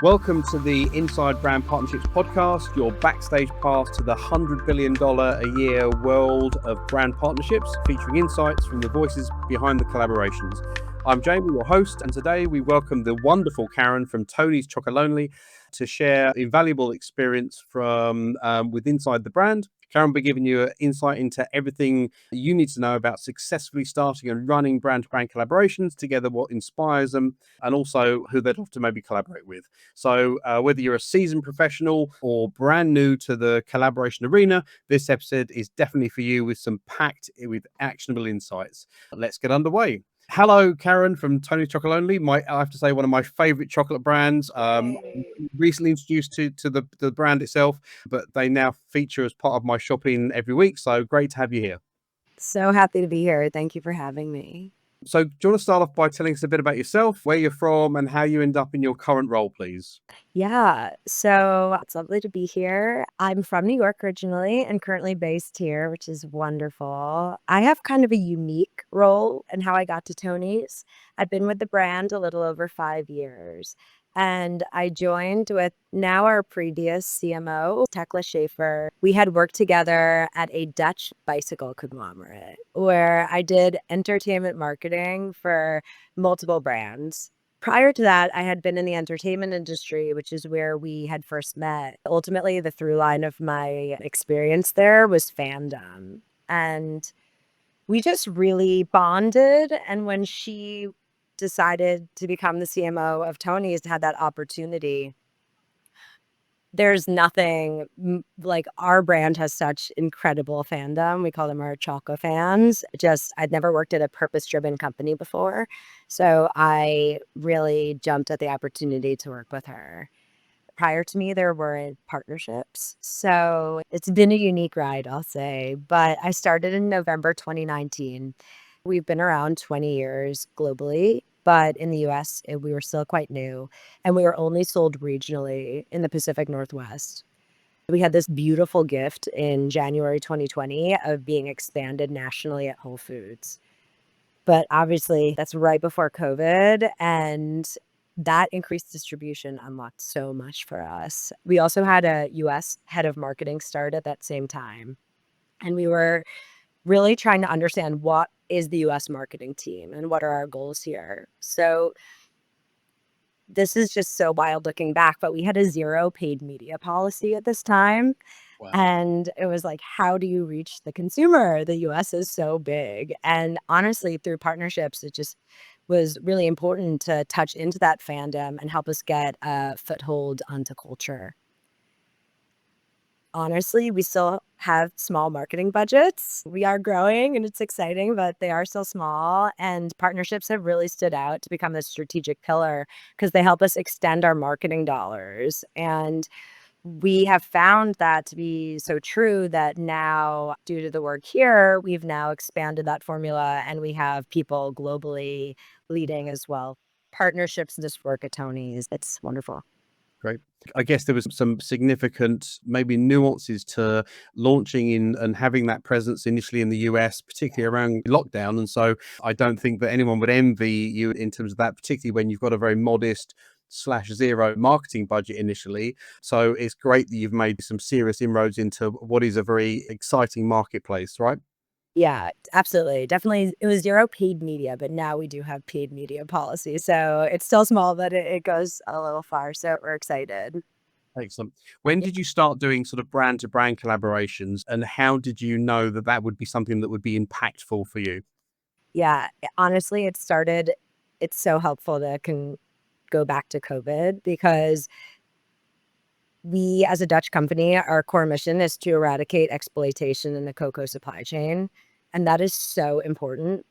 Welcome to the Inside Brand Partnerships podcast, your backstage pass to the $100 billion a year world of brand partnerships, featuring insights from the voices behind the collaborations. I'm Jamie, your host, and today we welcome the wonderful Karin from Tony's Chocolonely to share invaluable experience from with inside the brand. Karin will be giving you an insight into everything you need to know about successfully starting and running brand-to-brand collaborations together, what inspires them, and also who they'd love to maybe collaborate with. So whether you're a seasoned professional or brand new to the collaboration arena, this episode is definitely for you, with some packed with actionable insights. Let's get underway. Hello, Karin from Tony's Chocolonely. I have to say, one of my favorite chocolate brands. Recently introduced to the brand itself, but they now feature as part of my shopping every week. So great to have you here. So happy to be here. Thank you for having me. So do you want to start off by telling us a bit about yourself, where you're from, and how you end up in your current role, please? Yeah, so it's lovely to be here. I'm from New York originally and currently based here, which is wonderful. I have kind of a unique role in how I got to Tony's. I've been with the brand a little over 5 years. And I joined with now our previous CMO, Tekla Schaefer. We had worked together at a Dutch bicycle conglomerate where I did entertainment marketing for multiple brands. Prior to that, I had been in the entertainment industry, which is where we had first met. Ultimately, the through line of my experience there was fandom. And we just really bonded. And when she decided to become the CMO of Tony's, had that opportunity, there's nothing like our brand has such incredible fandom. We call them our Choco fans. I'd never worked at a purpose-driven company before. So I really jumped at the opportunity to work with her. Prior to me, there were partnerships. So it's been a unique ride, I'll say. But I started in November 2019. We've been around 20 years globally, but in the US, we were still quite new, and we were only sold regionally in the Pacific Northwest. We had this beautiful gift in January 2020 of being expanded nationally at Whole Foods. But obviously, that's right before COVID, and that increased distribution unlocked so much for us. We also had a US head of marketing start at that same time, and we were really trying to understand what is the US marketing team and what are our goals here. So this is just so wild looking back, but we had a zero paid media policy at this time. Wow. And it was like, how do you reach the consumer? The US is so big. And honestly, through partnerships, it just was really important to touch into that fandom and help us get a foothold onto culture. Honestly, we still have small marketing budgets. We are growing and it's exciting, but they are still small. And partnerships have really stood out to become the strategic pillar because they help us extend our marketing dollars. And we have found that to be so true that now, due to the work here, we've now expanded that formula and we have people globally leading as well. Partnerships, this work at Tony's, it's wonderful. Great. I guess there was some significant maybe nuances to launching in and having that presence initially in the US, particularly around lockdown. And so I don't think that anyone would envy you in terms of that, particularly when you've got a very modest /0 marketing budget initially. So it's great that you've made some serious inroads into what is a very exciting marketplace, right? Yeah, absolutely. Definitely. It was zero paid media, but now we do have paid media policy. So it's still small, but it goes a little far. So we're excited. Excellent. When Yeah. did you start doing sort of brand to brand collaborations, and how did you know that that would be something that would be impactful for you? Yeah. Honestly, it's so helpful to go back to COVID because we, as a Dutch company, our core mission is to eradicate exploitation in the cocoa supply chain. And that is so important.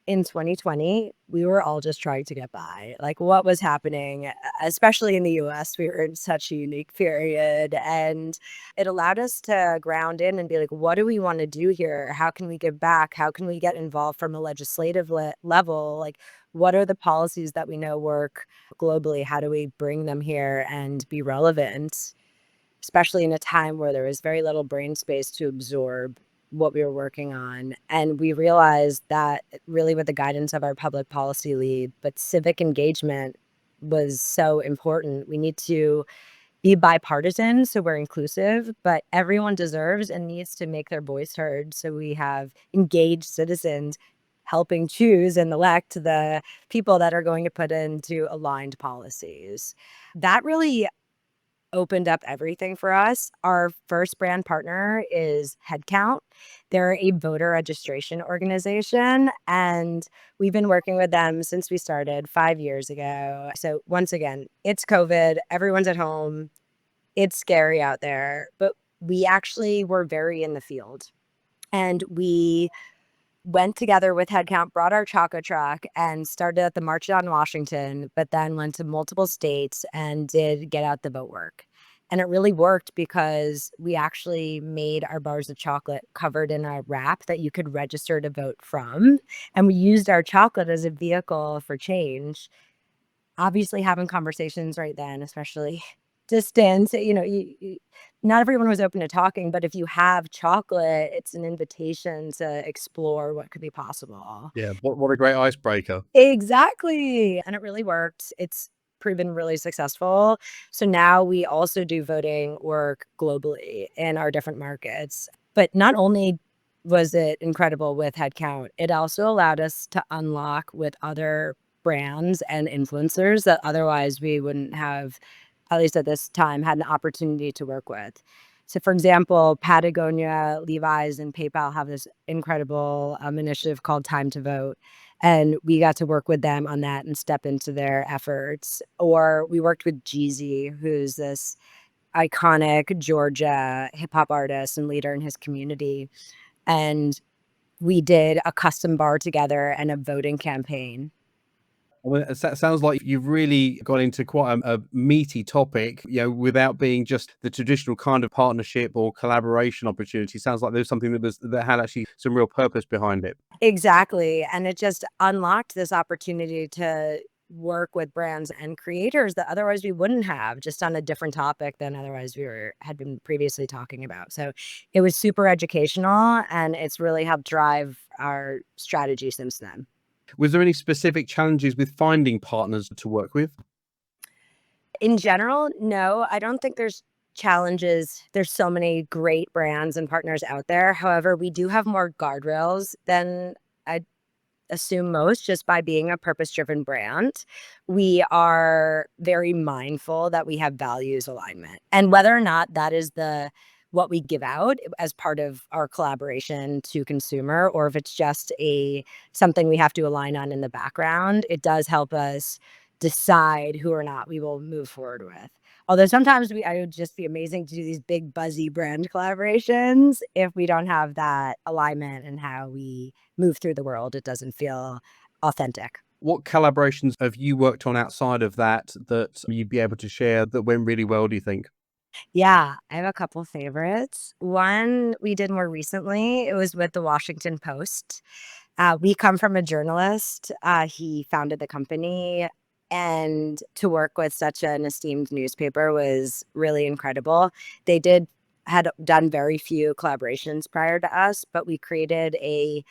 In 2020, we were all just trying to get by. Like, what was happening, especially in the US, we were in such a unique period. And it allowed us to ground in and be like, what do we want to do here? How can we give back? How can we get involved from a legislative level? Like, what are the policies that we know work globally? How do we bring them here and be relevant? Especially in a time where there was very little brain space to absorb what we were working on. And we realized that really with the guidance of our public policy lead, but civic engagement was so important. We need to be bipartisan, so we're inclusive, but everyone deserves and needs to make their voice heard. So we have engaged citizens helping choose and elect the people that are going to put into aligned policies. That really opened up everything for us. Our first brand partner is HeadCount. They're a voter registration organization, and we've been working with them since we started 5 years ago. So once again, it's COVID, everyone's at home, it's scary out there, but we actually were very in the field. And we went together with HeadCount, brought our Choco truck, and started at the March on Washington, but then went to multiple states and did get out the vote work. And it really worked because we actually made our bars of chocolate covered in a wrap that you could register to vote from. And we used our chocolate as a vehicle for change. Obviously, having conversations right then, especially distance, not everyone was open to talking, but if you have chocolate, it's an invitation to explore what could be possible. Yeah, what a great icebreaker. Exactly, and it really worked. It's proven really successful. So now we also do voting work globally in our different markets. But not only was it incredible with headcount, it also allowed us to unlock with other brands and influencers that otherwise we wouldn't have, at least at this time, had an opportunity to work with. So, for example, Patagonia, Levi's, and PayPal have this incredible initiative called Time to Vote. And we got to work with them on that and step into their efforts. Or we worked with Jeezy, who's this iconic Georgia hip hop artist and leader in his community. And we did a custom bar together and a voting campaign. Well, it sounds like you've really got into quite a meaty topic, without being just the traditional kind of partnership or collaboration opportunity. Sounds like there's something that had actually some real purpose behind it. Exactly. And it just unlocked this opportunity to work with brands and creators that otherwise we wouldn't have, just on a different topic than otherwise had been previously talking about. So it was super educational, and it's really helped drive our strategy since then. Was there any specific challenges with finding partners to work with? In general, no, I don't think there's challenges. There's so many great brands and partners out there. However, we do have more guardrails than I assume most, just by being a purpose-driven brand. We are very mindful that we have values alignment, and whether or not that is what we give out as part of our collaboration to consumer, or if it's just something we have to align on in the background, it does help us decide who or not we will move forward with. Although sometimes I would just be amazing to do these big buzzy brand collaborations. If we don't have that alignment in how we move through the world, it doesn't feel authentic. What collaborations have you worked on outside of that you'd be able to share that went really well, do you think? Yeah, I have a couple favorites. One we did more recently, it was with the Washington Post. We come from a journalist. He founded the company, and to work with such an esteemed newspaper was really incredible. Had done very few collaborations prior to us, but we created a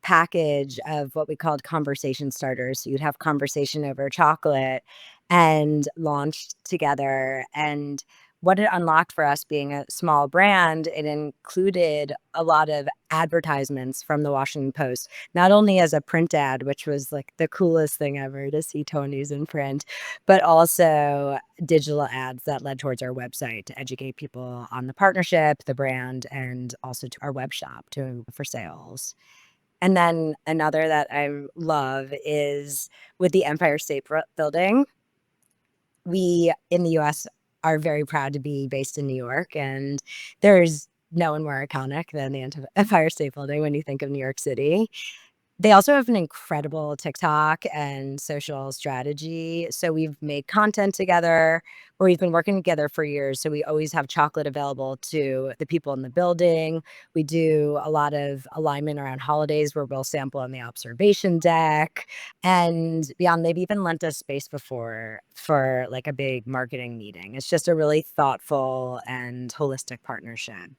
package of what we called conversation starters. So you'd have conversation over chocolate and launched together. And what it unlocked for us, being a small brand, it included a lot of advertisements from the Washington Post, not only as a print ad, which was like the coolest thing ever to see Tony's in print, but also digital ads that led towards our website to educate people on the partnership, the brand, and also to our web shop for sales. And then another that I love is with the Empire State Building. We in the US are very proud to be based in New York, and there's no one more iconic than the Empire State Building when you think of New York City. They also have an incredible TikTok and social strategy. So we've made content together, or we've been working together for years. So we always have chocolate available to the people in the building. We do a lot of alignment around holidays where we'll sample on the observation deck. And beyond, they've even lent us space before for like a big marketing meeting. It's just a really thoughtful and holistic partnership.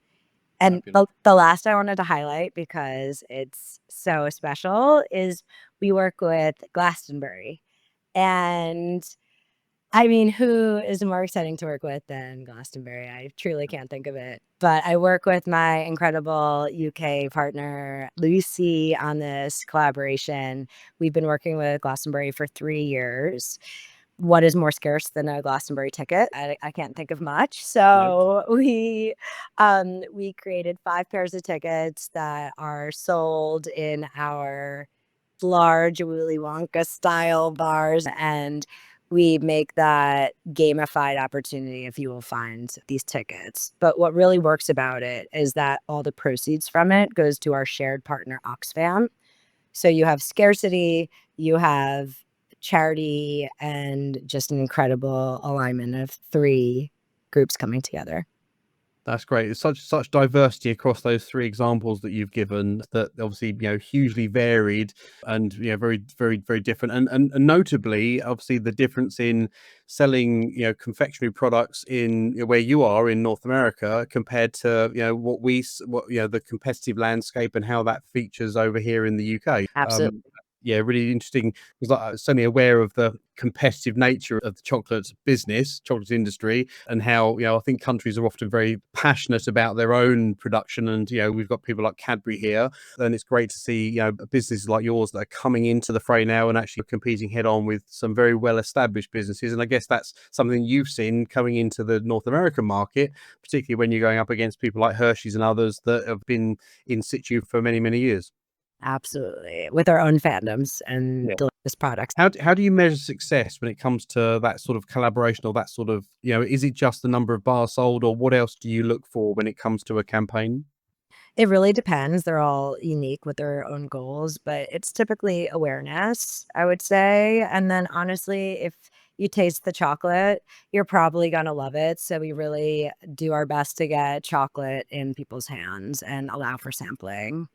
And Fabulous. the last I wanted to highlight, because it's so special, is we work with Glastonbury. And I mean, who is more exciting to work with than Glastonbury? I truly can't think of it. But I work with my incredible UK partner, Lucy, on this collaboration. We've been working with Glastonbury for 3 years. What is more scarce than a Glastonbury ticket? I can't think of much. No. So we created 5 pairs of tickets that are sold in our large Willy Wonka style bars, and we make that gamified opportunity if you will find these tickets. But what really works about it is that all the proceeds from it goes to our shared partner Oxfam. So you have scarcity, you have charity, and just an incredible alignment of three groups coming together. That's great. It's such diversity across those three examples that you've given that obviously, hugely varied and, very different. And notably, obviously, the difference in selling, confectionery products in where you are in North America compared to, the competitive landscape and how that features over here in the UK. Absolutely. Yeah, really interesting because I was certainly aware of the competitive nature of the chocolate industry, and how I think countries are often very passionate about their own production. And we've got people like Cadbury here, and it's great to see businesses like yours that are coming into the fray now and actually competing head on with some very well established businesses. And I guess that's something you've seen coming into the North American market, particularly when you're going up against people like Hershey's and others that have been in situ for many years. Absolutely. With our own fandoms and delicious products. How do you measure success when it comes to that sort of collaboration, or that sort of, is it just the number of bars sold, or what else do you look for when it comes to a campaign? It really depends. They're all unique with their own goals, but it's typically awareness, I would say. And then honestly, if you taste the chocolate, you're probably going to love it. So we really do our best to get chocolate in people's hands and allow for sampling.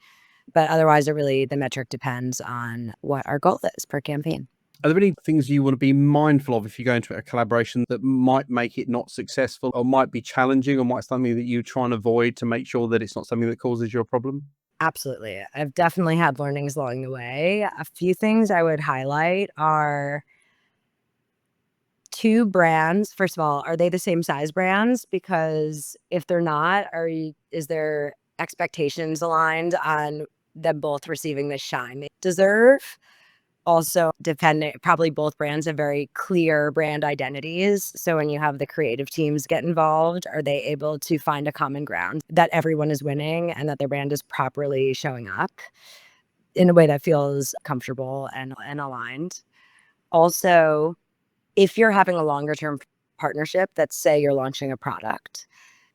But otherwise, the metric depends on what our goal is per campaign. Are there any things you want to be mindful of if you go into a collaboration that might make it not successful, or might be challenging, or might something that you try and avoid to make sure that it's not something that causes you a problem? Absolutely. I've definitely had learnings along the way. A few things I would highlight are two brands. First of all, are they the same size brands? Because if they're not, is there expectations aligned on them both receiving the shine they deserve? Also, depending, probably both brands have very clear brand identities. So when you have the creative teams get involved, are they able to find a common ground that everyone is winning and that their brand is properly showing up in a way that feels comfortable and aligned? Also, if you're having a longer term partnership, that say you're launching a product,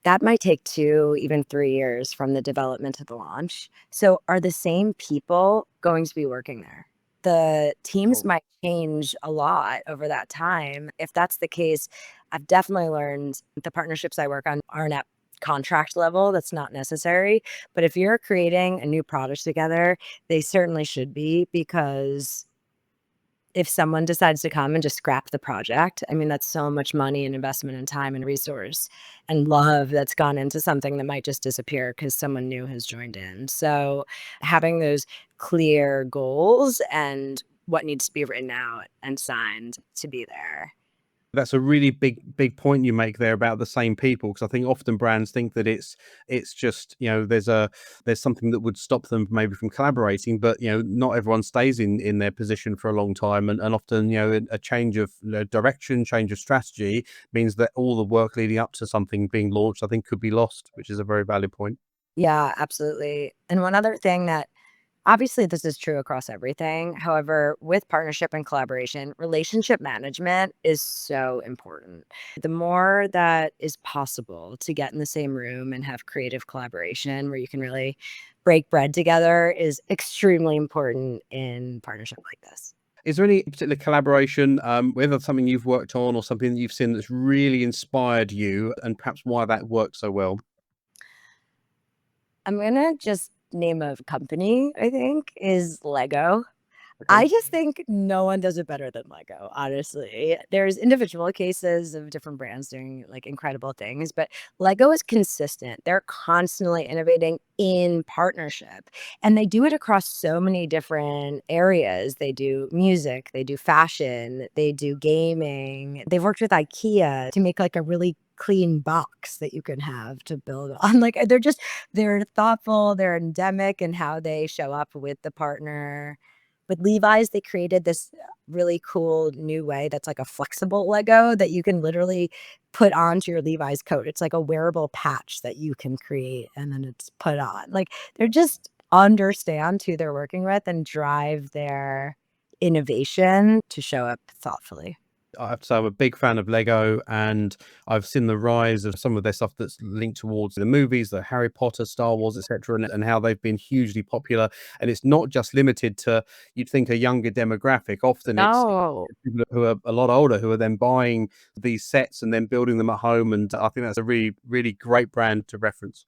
that might take 2, even 3 years from the development to the launch. So are the same people going to be working there? The teams Cool. might change a lot over that time. If that's the case, I've definitely learned the partnerships I work on aren't at contract level. That's not necessary. But if you're creating a new product together, they certainly should be, because if someone decides to come and just scrap the project, I mean, that's so much money and investment and time and resource and love that's gone into something that might just disappear because someone new has joined in. So having those clear goals and what needs to be written out and signed to be there. That's a really big point you make there about the same people, because I think often brands think that it's just, there's something that would stop them maybe from collaborating, but not everyone stays in their position for a long time, and often a change of direction, change of strategy means that all the work leading up to something being launched, I think, could be lost, which is a very valid point. Yeah, absolutely. And one other thing that obviously this is true across everything. However, with partnership and collaboration, relationship management is so important. The more that is possible to get in the same room and have creative collaboration where you can really break bread together is extremely important in partnership like this. Is there any particular collaboration, whether something you've worked on or something that you've seen that's really inspired you, and perhaps why that worked so well? I'm gonna just name a company, I think, is Lego. Okay. I just think no one does it better than Lego, honestly. There's individual cases of different brands doing like incredible things, but Lego is consistent. They're constantly innovating in partnership, and they do it across so many different areas. They do music, they do fashion, they do gaming. They've worked with IKEA to make like a really clean box that you can have to build on. Like they're thoughtful, they're endemic in how they show up with the partner. With Levi's, they created this really cool new way that's like a flexible Lego that you can literally put onto your Levi's coat. It's like a wearable patch that you can create and then it's put on. Like they're just understand who they're working with and drive their innovation to show up thoughtfully. I have to say I'm a big fan of Lego, and I've seen the rise of some of their stuff that's linked towards the movies, the Harry Potter, Star Wars, etc., and how they've been hugely popular. And it's not just limited to, you'd think, a younger demographic. Often it's No. people who are a lot older who are then buying these sets and then building them at home. And I think that's a really, really great brand to reference.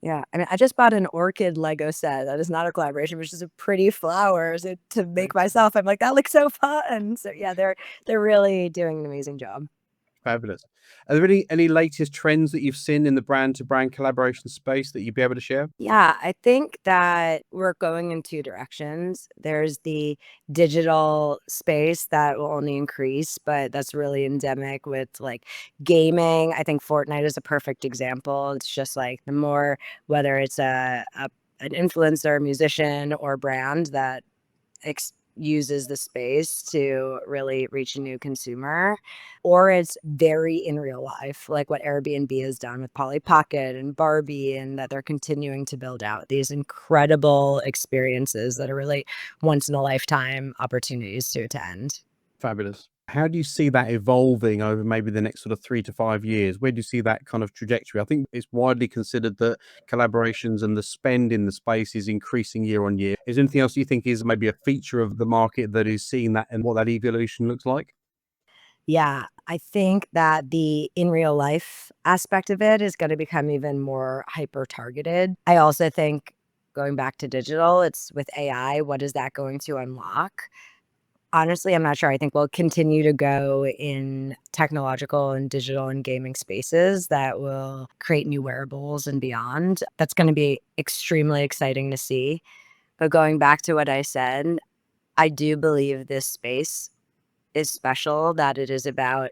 Yeah, I mean, I just bought an orchid Lego set that is not a collaboration, which is a pretty flowers to make myself. I'm like, that looks so fun. So yeah, they're really doing an amazing job. Fabulous. Are there any latest trends that you've seen in the brand to brand collaboration space that you'd be able to share? Yeah, I think that we're going in two directions. There's the digital space that will only increase, but that's really endemic with like gaming. I think Fortnite is a perfect example. It's just like the more, whether it's an influencer, musician, or brand that uses the space to really reach a new consumer, or it's very in real life, like what Airbnb has done with Polly Pocket and Barbie, and that they're continuing to build out these incredible experiences that are really once in a lifetime opportunities to attend. Fabulous. How do you see that evolving over maybe the next sort of 3 to 5 years? Where do you see that kind of trajectory? I think it's widely considered that collaborations and the spend in the space is increasing year on year. Is there anything else you think is maybe a feature of the market that is seeing that and what that evolution looks like? Yeah, I think that the in real life aspect of it is going to become even more hyper targeted. I also think going back to digital, it's with AI, what is that going to unlock? Honestly, I'm not sure. I think we'll continue to go in technological and digital and gaming spaces that will create new wearables and beyond. That's going to be extremely exciting to see. But going back to what I said, I do believe this space is special, that it is about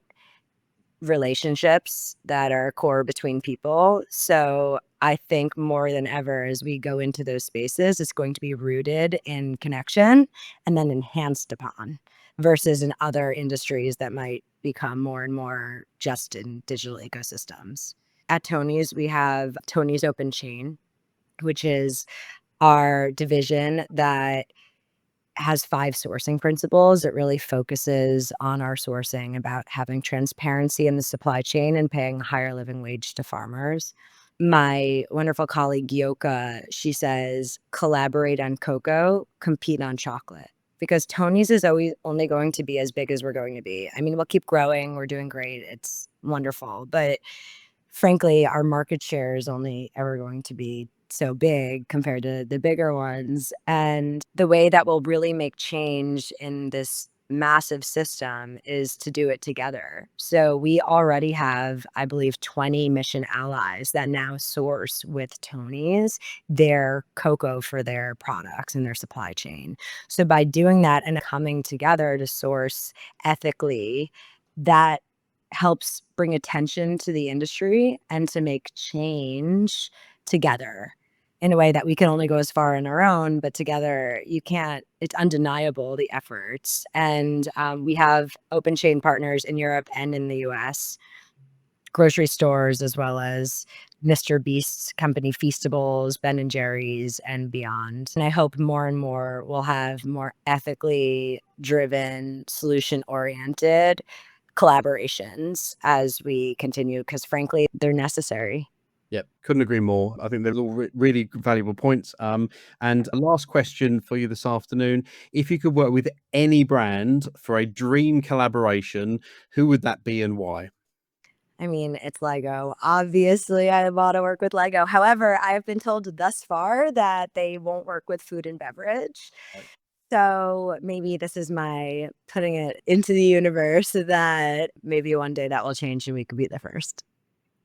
relationships that are core between people. So I think more than ever, as we go into those spaces, it's going to be rooted in connection and then enhanced upon versus in other industries that might become more and more just in digital ecosystems. At Tony's, we have Tony's Open Chain, which is our division that has 5 sourcing principles. It really focuses on our sourcing about having transparency in the supply chain and paying a higher living wage to farmers. My wonderful colleague Yoka, she says, collaborate on cocoa, compete on chocolate. Because Tony's is always only going to be as big as we're going to be. I mean, we'll keep growing. We're doing great. It's wonderful. But frankly, our market share is only ever going to be so big compared to the bigger ones. And the way that will really make change in this massive system is to do it together. So we already have, I believe, 20 mission allies that now source with Tony's their cocoa for their products and their supply chain. So by doing that and coming together to source ethically, that helps bring attention to the industry and to make change together in a way that we can only go as far on our own, but together you can't, it's undeniable the efforts. And we have open chain partners in Europe and in the US, grocery stores, as well as Mr. Beast's company Feastables, Ben and Jerry's, and beyond. And I hope more and more will have more ethically driven, solution oriented collaborations as we continue, because frankly, they're necessary. Yep, couldn't agree more. I think they're all really valuable points. And a last question for you this afternoon: if you could work with any brand for a dream collaboration, who would that be and why? I mean, it's Lego. Obviously, I want to work with Lego. However, I've been told thus far that they won't work with food and beverage. So maybe this is my putting it into the universe that maybe one day that will change and we could be the first.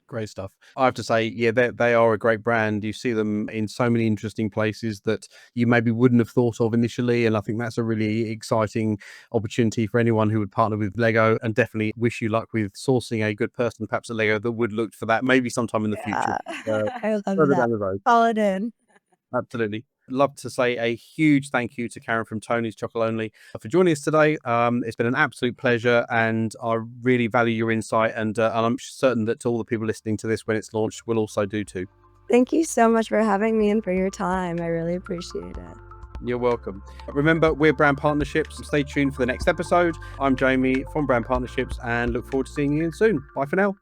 Great stuff. I have to say, yeah, they are a great brand. You see them in so many interesting places that you maybe wouldn't have thought of initially. And I think that's a really exciting opportunity for anyone who would partner with Lego, and definitely wish you luck with sourcing a good person, perhaps at Lego, that would look for that maybe sometime in the future, Yeah, I love further that. down the road. Call it in. Absolutely. Love to say a huge thank you to Karin from Tony's Chocolonely for joining us today. It's been an absolute pleasure, and I really value your insight. And I'm certain that all the people listening to this when it's launched will also do too. Thank you so much for having me and for your time. I really appreciate it. You're welcome. Remember, we're Brand Partnerships. Stay tuned for the next episode. I'm Jamie from Brand Partnerships and look forward to seeing you soon. Bye for now.